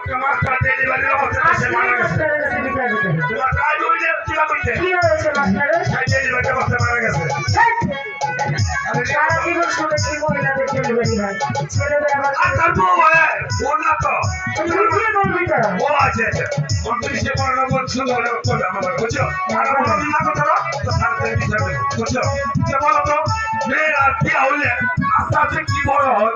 তোমার কাছে ডেলিভারির অবস্থা আছে মারা গেছে তোমার কাজ ওই যে কি হয়েছে মাস্টার কাছে ডেলিভারির অবস্থা মারা গেছে সারা জীবন শুনেছি মহিলাদের ডেলিভারি হয় ছেলেদের আবার আর তো বলে ওর না তো কি বলবি তো ও আছে ওর পুলিশে পড়ানো বলছিল বলে বলে আমার বুঝছো আর বলো না কথা তো সাথে দিতে বুঝছো যে বলো তো মেয়েরা কি হইলে আস্তে আস্তে কি বড় হল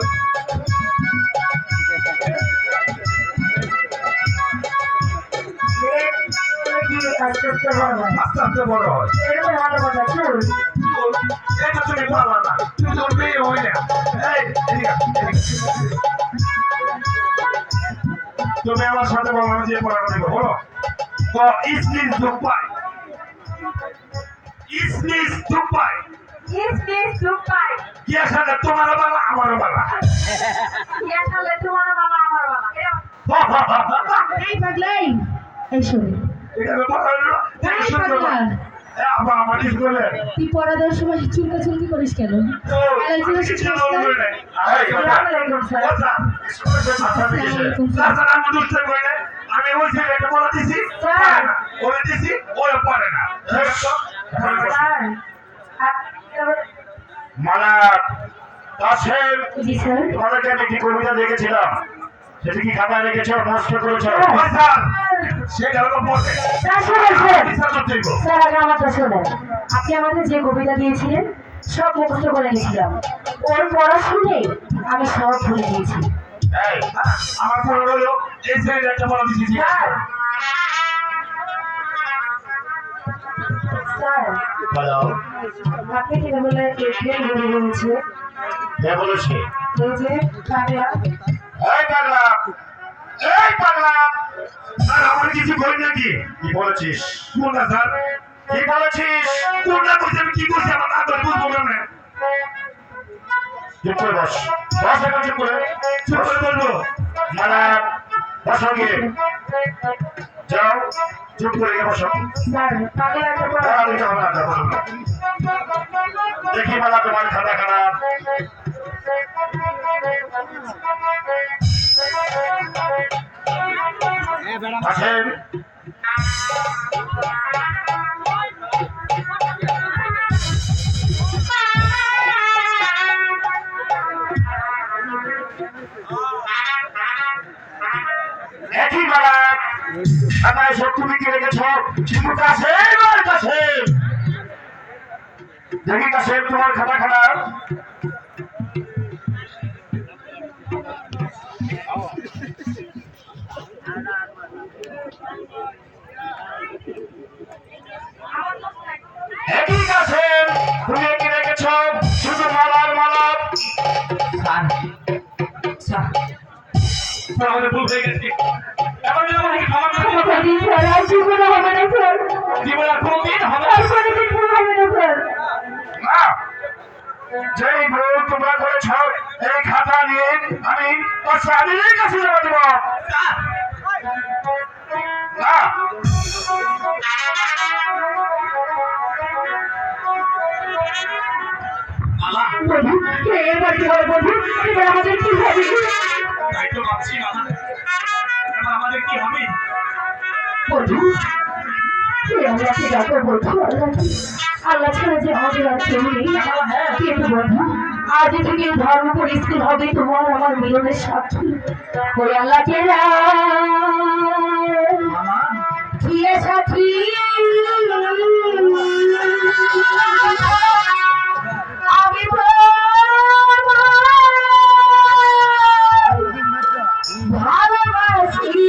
আস্তে আস্তে বড় হয় আস্তে আস্তে বড় হয় এটা তো ভালো কথা চল এটা তুমি পারবা না তুমি তোর মেয়ে হই না এই তুমি আমার সাথে বলো আমি যে পড়ানো দেবো বলো তো ইসলিস দুপাই ইসলিস দুপাই দুপাই কি আসলে তোমার বাবা আমার বাবা আসলে তোমার বাবা আমার বাবা এই পাগলাই এই শোন এটা বলো এই পাগলা আবার আমার স্কুলে তুই পড়া দেওয়ার সময় চুলকাচুলকি করিস কেন আমি ওই ছেলেটা বলে দিছি বলে দিছি ওরা পারে না মালা কাশেম জি স্যার তোমাদেরকে আমি একটি কবিতা দেখেছিলাম সেটা কি খাতায় রেখেছ নষ্ট করেছ সেটা হলো বলতে স্যার আগে আমারটা শোনেন আপনি আমাদের যে কবিতা দিয়েছিলেন সব মুখস্থ করে লিখলাম ওর পড়া শুনে আমি সব ভুলে গিয়েছি আমার পরে হলো এই ছেলের একটা বলা দিচ্ছি স্যার বলো আপনি কি বলে বলে বলেছে কে বলেছে এই যে পাগলা এই পাগলা এই পাগলা স্যার আমার কিছু কই নাকি কি বলেছিস কোন না স্যার কি বলেছিস কোন না কইছি আমি কি কইছি আমার আদর বুঝবো না চুপ করে বস বস এখন চুপ করে বলবো মালা বসো গিয়ে যাও চুপ করে গিয়ে বসো স্যার পাগলা একটা পড়া আমি যাবো না যাবো না। দেখি মালা তোমার খাতা খারাপ আসেন একই মালা খাতায় সব তুমি কি রেখেছ কিন্তু কাশেম আর কাশেম দেখি কাশেম তোমার খাতা খারাপ একই কাশেম তুমি কি রেখেছ শুধু মালার মালা আমাদের ভুল হয়ে গেছে এবার যদি আমাকে ক্ষমা করে দিন স্যার আর জীবনে হবে না স্যার জীবন আর কোনদিন হবে আর কোনোদিন ভুল হবে না স্যার না যেই ভুল তোমরা করেছ এই খাতা নিয়ে আমি তোর স্বামীর কাছে জমা দেব না বধু এবার কি হবে বধু এবার আমাদের কি হবে তাই তো ভাবছি মামা এবার আমাদের কি হবে বধু আমরা কি ডাকো বধু আল্লাহ ছাড়া যে আমাদের আর কেউ নেই কিন্তু বধু আজ থেকে ধর্মপুর স্কুল হবে তোমার আমার মিলনের সাক্ষী ওই আল্লাহ কি সাথী আমি ভালোবাসি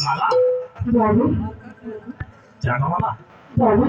মালা বাবু জানো মালা বাবু